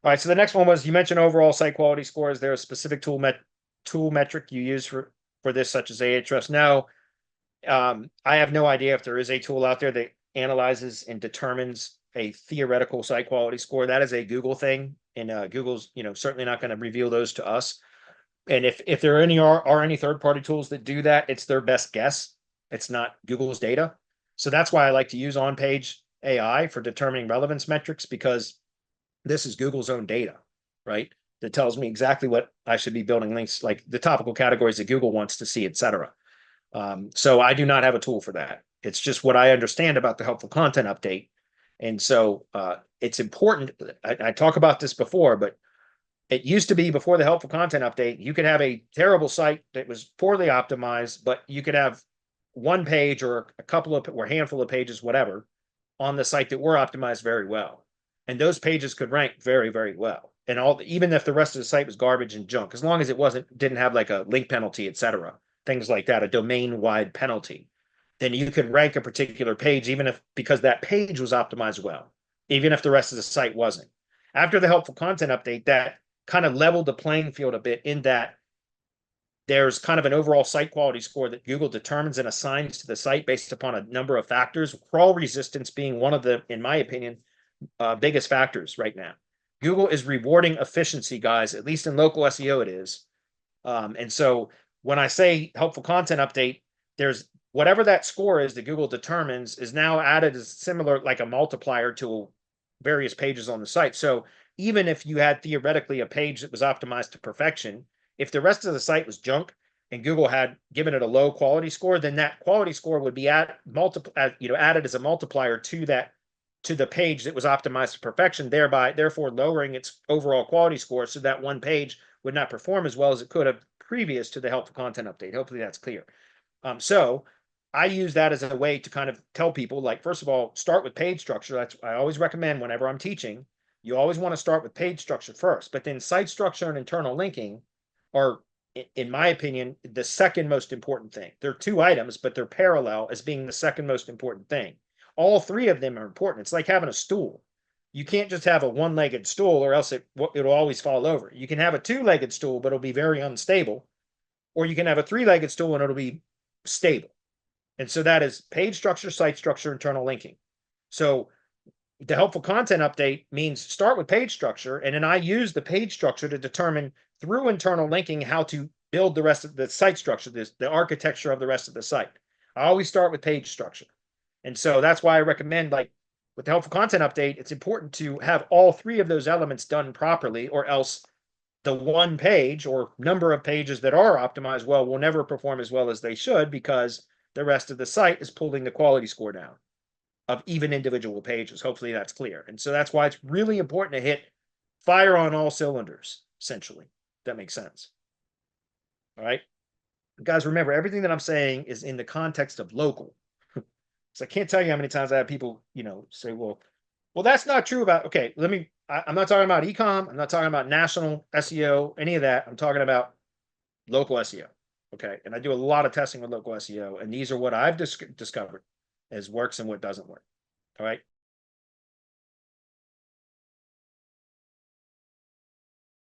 All right, so the next one was, you mentioned overall site quality score. Is there a specific tool metric you use for this, such as AHREFS? No, I have no idea if there is a tool out there that analyzes and determines a theoretical site quality score. That is a Google thing, and Google's certainly not going to reveal those to us. And if there are any third party tools that do that, it's their best guess. It's not Google's data. So that's why I like to use on page AI for determining relevance metrics, because this is Google's own data, right? That tells me exactly what I should be building links, like the topical categories that Google wants to see, et cetera. So I do not have a tool for that. It's just what I understand about the helpful content update. And so it's important. I talk about this before, but it used to be, before the helpful content update, you could have a terrible site that was poorly optimized, but you could have one page or a couple of, or a handful of pages, whatever, on the site that were optimized very well. And those pages could rank very, very well. And even if the rest of the site was garbage and junk, as long as it didn't have like a link penalty, et cetera, things like that, a domain-wide penalty, then you could rank a particular page, even if, because that page was optimized well, even if the rest of the site wasn't. After the helpful content update, that kind of leveled the playing field a bit, in that there's kind of an overall site quality score that Google determines and assigns to the site based upon a number of factors, crawl resistance being one of the, in my opinion, biggest factors right now. Google is rewarding efficiency, guys, at least in local SEO it is. And so when I say helpful content update, there's whatever that score is that Google determines is now added as similar, like a multiplier to various pages on the site. So even if you had theoretically a page that was optimized to perfection, if the rest of the site was junk and Google had given it a low quality score, then that quality score would be added as a multiplier to the page that was optimized to perfection, therefore lowering its overall quality score, so that one page would not perform as well as it could have previous to the helpful content update. Hopefully that's clear. So I use that as a way to kind of tell people, like, first of all, start with page structure. I always recommend whenever I'm teaching, you always want to start with page structure first, but then site structure and internal linking are, in my opinion, the second most important thing. They're two items, but they're parallel as being the second most important thing. All three of them are important. It's like having a stool. You can't just have a one-legged stool, or else it'll always fall over. You can have a two-legged stool, but it'll be very unstable. Or you can have a three-legged stool and it'll be stable. And so that is page structure, site structure, internal linking. So the helpful content update means start with page structure, and then I use the page structure to determine through internal linking how to build the rest of the site structure, the architecture of the rest of the site. I always start with page structure. And so that's why I recommend, like with the helpful content update, it's important to have all three of those elements done properly, or else the one page or number of pages that are optimized well will never perform as well as they should, because the rest of the site is pulling the quality score down of even individual pages. Hopefully that's clear. And so that's why it's really important to hit fire on all cylinders, essentially. That makes sense. All right. Guys, remember, everything that I'm saying is in the context of local. So I can't tell you how many times I have people, say, well, that's not true about, okay, I'm not talking about ecom. I'm not talking about national SEO, any of that. I'm talking about local SEO. Okay. And I do a lot of testing with local SEO, and these are what I've discovered as works and what doesn't work. All right.